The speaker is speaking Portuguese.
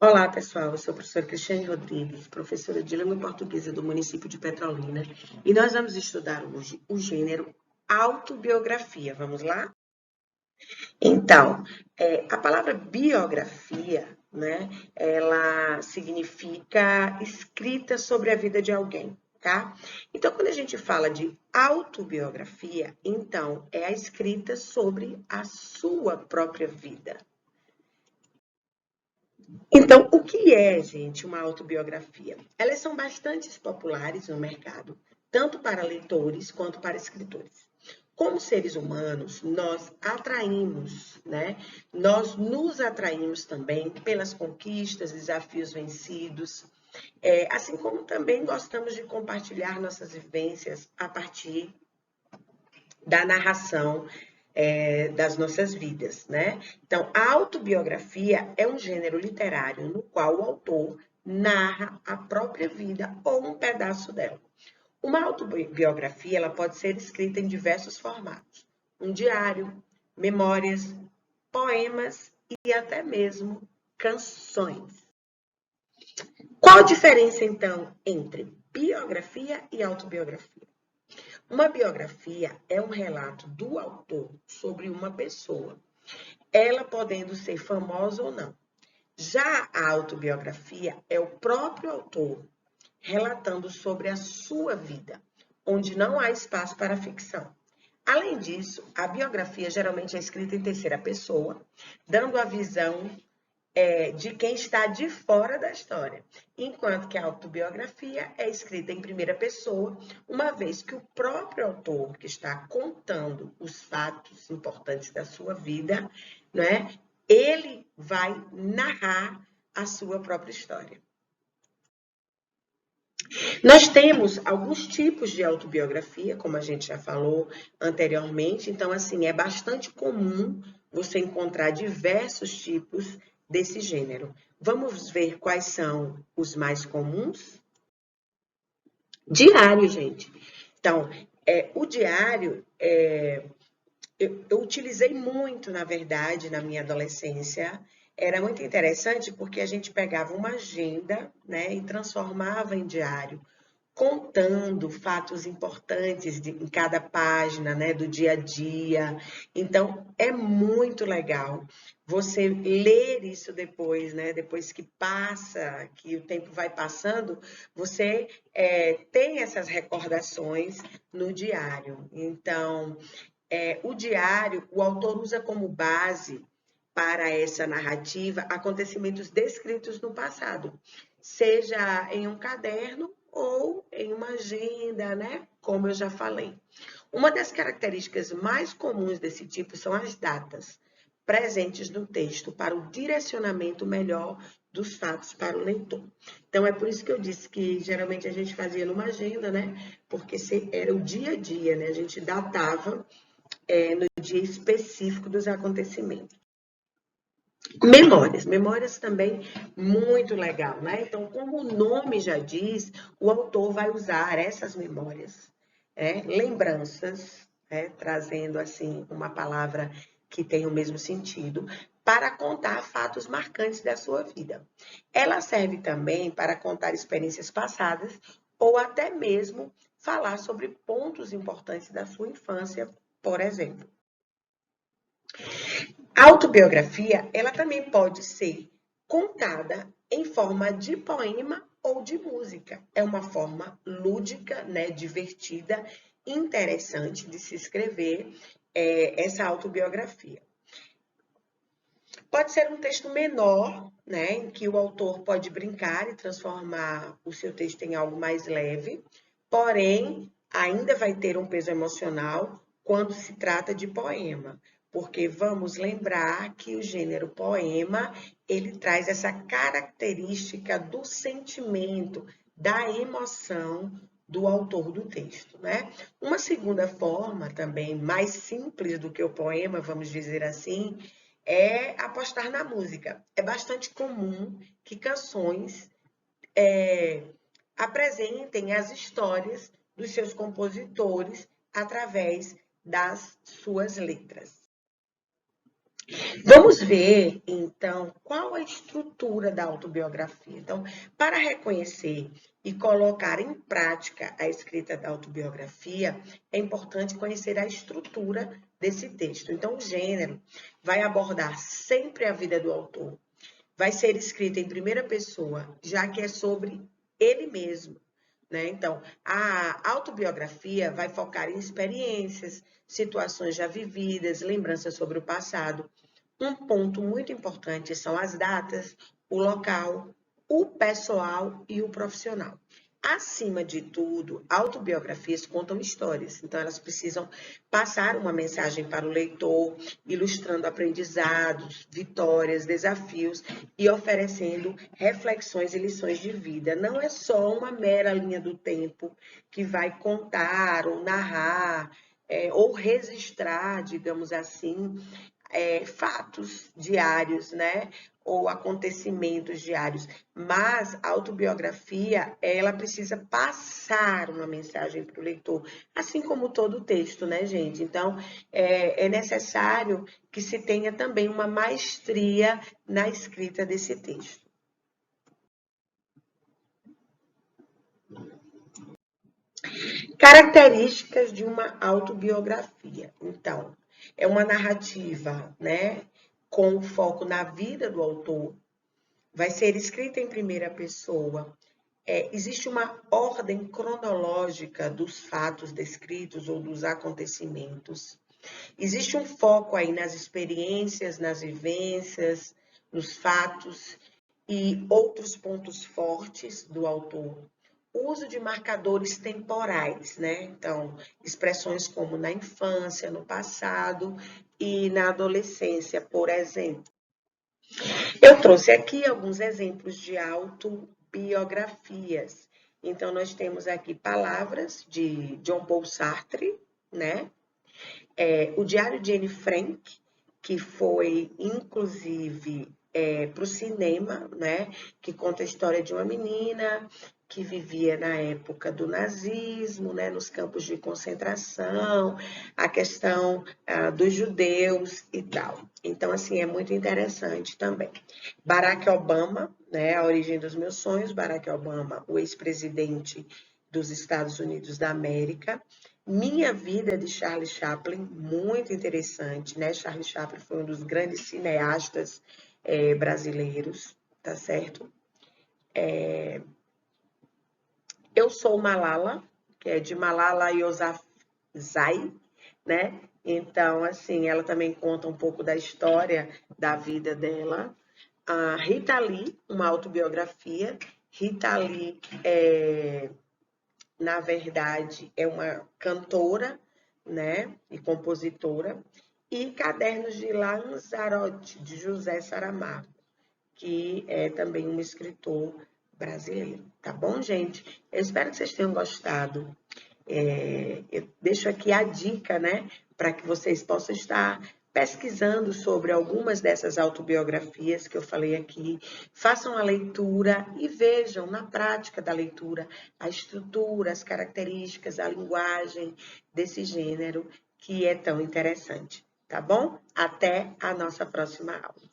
Olá, pessoal. Eu sou a professora Cristiane Rodrigues, professora de Língua Portuguesa do município de Petrolina, e nós vamos estudar hoje o gênero autobiografia. Vamos lá? Então, a palavra biografia, né, ela significa escrita sobre a vida de alguém, tá? Então, quando a gente fala de autobiografia, então é a escrita sobre a sua própria vida. Então, o que é, gente, uma autobiografia? Elas são bastante populares no mercado, tanto para leitores quanto para escritores. Como seres humanos, nós atraímos, né? Nós nos atraímos também pelas conquistas, desafios vencidos, assim como também gostamos de compartilhar nossas vivências a partir da narração das nossas vidas, né? Então, a autobiografia é um gênero literário no qual o autor narra a própria vida ou um pedaço dela. Uma autobiografia ela pode ser escrita em diversos formatos: um diário, memórias, poemas e até mesmo canções. Qual a diferença, então, entre biografia e autobiografia? Uma biografia é um relato do autor sobre uma pessoa, ela podendo ser famosa ou não. Já a autobiografia é o próprio autor relatando sobre a sua vida, onde não há espaço para ficção. Além disso, a biografia geralmente é escrita em terceira pessoa, dando a visão de quem está de fora da história, enquanto que a autobiografia é escrita em primeira pessoa, uma vez que o próprio autor que está contando os fatos importantes da sua vida, né, ele vai narrar a sua própria história. Nós temos alguns tipos de autobiografia, como a gente já falou anteriormente, então, assim, é bastante comum você encontrar diversos tipos desse gênero. Vamos ver quais são os mais comuns? Diário, gente. Então, o diário, eu utilizei muito, na verdade, na minha adolescência. Era muito interessante porque a gente pegava uma agenda, né, e transformava em diário, contando fatos importantes em cada página, né, do dia a dia. Então, é muito legal você ler isso depois, né? Depois que passa, que o tempo vai passando, você tem essas recordações no diário. Então, o diário, o autor usa como base para essa narrativa acontecimentos descritos no passado, seja em um caderno ou em uma agenda, né? Como eu já falei. Uma das características mais comuns desse tipo são as datas presentes no texto para o direcionamento melhor dos fatos para o leitor. Então, é por isso que eu disse que geralmente a gente fazia numa agenda, né? Porque era o dia a dia, né? A gente datava no dia específico dos acontecimentos. Memórias também muito legal, né? Então, como o nome já diz, o autor vai usar essas memórias, lembranças, trazendo assim uma palavra que tem o mesmo sentido, para contar fatos marcantes da sua vida. Ela serve também para contar experiências passadas ou até mesmo falar sobre pontos importantes da sua infância, por exemplo. A autobiografia, ela também pode ser contada em forma de poema ou de música. É uma forma lúdica, né, divertida, interessante de se escrever essa autobiografia. Pode ser um texto menor, né, em que o autor pode brincar e transformar o seu texto em algo mais leve, porém, ainda vai ter um peso emocional quando se trata de poema, porque vamos lembrar que o gênero poema, ele traz essa característica do sentimento, da emoção do autor do texto, né? Uma segunda forma também, mais simples do que o poema, vamos dizer assim, é apostar na música. É bastante comum que canções apresentem as histórias dos seus compositores através das suas letras. Vamos ver, então, qual a estrutura da autobiografia. Então, para reconhecer e colocar em prática a escrita da autobiografia, é importante conhecer a estrutura desse texto. Então, o gênero vai abordar sempre a vida do autor, vai ser escrita em primeira pessoa, já que é sobre ele mesmo. Né? Então, a autobiografia vai focar em experiências, situações já vividas, lembranças sobre o passado. Um ponto muito importante são as datas, o local, o pessoal e o profissional. Acima de tudo, autobiografias contam histórias, então elas precisam passar uma mensagem para o leitor, ilustrando aprendizados, vitórias, desafios e oferecendo reflexões e lições de vida. Não é só uma mera linha do tempo que vai contar ou narrar ou registrar, digamos assim, fatos diários, né? Ou acontecimentos diários. Mas a autobiografia, ela precisa passar uma mensagem para o leitor, assim como todo texto, né, gente? Então, é necessário que se tenha também uma maestria na escrita desse texto. Características de uma autobiografia. Então, é uma narrativa, né, com foco na vida do autor, vai ser escrita em primeira pessoa. Existe uma ordem cronológica dos fatos descritos ou dos acontecimentos. Existe um foco aí nas experiências, nas vivências, nos fatos e outros pontos fortes do autor. O uso de marcadores temporais, né? Então, expressões como na infância, no passado e na adolescência, por exemplo. Eu trouxe aqui alguns exemplos de autobiografias. Então, nós temos aqui palavras de John Paul Sartre, né? O Diário de Anne Frank, que foi, inclusive, para o cinema, né? Que conta a história de uma menina que vivia na época do nazismo, né? Nos campos de concentração, a questão dos judeus e tal. Então, assim, é muito interessante também. Barack Obama, né? A origem dos meus sonhos, Barack Obama, o ex-presidente dos Estados Unidos da América. Minha Vida, de Charlie Chaplin, muito interessante, né? Charlie Chaplin foi um dos grandes cineastas brasileiros, tá certo? Eu Sou Malala, que é de Malala Yousafzai, né? Então, assim, ela também conta um pouco da história da vida dela. A Rita Lee, uma autobiografia. Rita Lee na verdade, é uma cantora, né, e compositora, e Cadernos de Lanzarote, de José Saramago, que é também um escritor brasileiro. Tá bom, gente? Eu espero que vocês tenham gostado. Eu deixo aqui a dica, né, para que vocês possam estar pesquisando sobre algumas dessas autobiografias que eu falei aqui, façam a leitura e vejam na prática da leitura a estrutura, as características, a linguagem desse gênero que é tão interessante, tá bom? Até a nossa próxima aula.